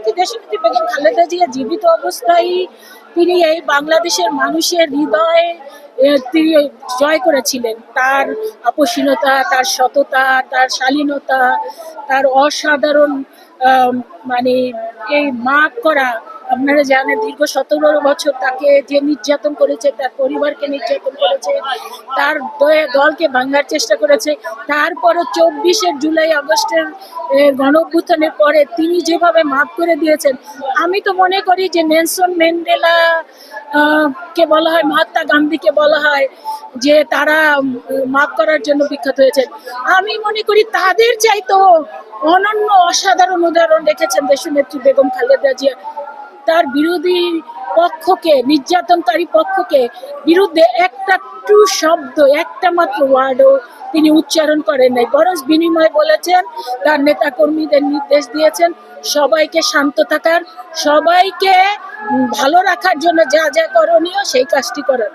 কি দেশনেত্রী বেগম খালেদা জিয়া জীবিত অবস্থায় তিনি এই বাংলাদেশের মানুষের হৃদয়ে তিনি জয় করেছিলেন। তার আপসীনতা, তার সততা, তার শালীনতা, তার অসাধারণ আম, মানে এই মাফ করা। আপনারা জানেন দীর্ঘ 17 বছর তাকে যে নির্যাতন করেছে, তার পরিবারকে নির্যাতন করেছে, তার দলকে ভাঙার চেষ্টা করেছে। তারপরও 24 জুলাই আগস্টের গণ অভ্যুত্থানের পরে তিনি যেভাবে মাফ করে দিয়েছেন, আমি তো মনে করি যে নেলসন ম্যান্ডেলা কে বলা হয়, মহাত্মা গান্ধীকে বলা হয় যে তারা মাফ করার জন্য বিখ্যাত হয়েছেন। আমি মনে করি তাদের চাইতো অনন্য অসাধারণ উদাহরণ রেখেছেন দেশনেত্রী বেগম খালেদা জিয়া। তার বিরোধী পক্ষকে, নির্যাতনকারী পক্ষকে বিরুদ্ধে একটা টু শব্দ, একটা মাত্র ওয়ার্ডও তিনি উচ্চারণ করেন নাই, বরং বিনিময় বলেছেন, তার নেতা কর্মীদের নির্দেশ দিয়েছেন সবাইকে শান্ত থাকার, সবাইকে ভালো রাখার জন্য যা যা করণীয় সেই কাজটি করার।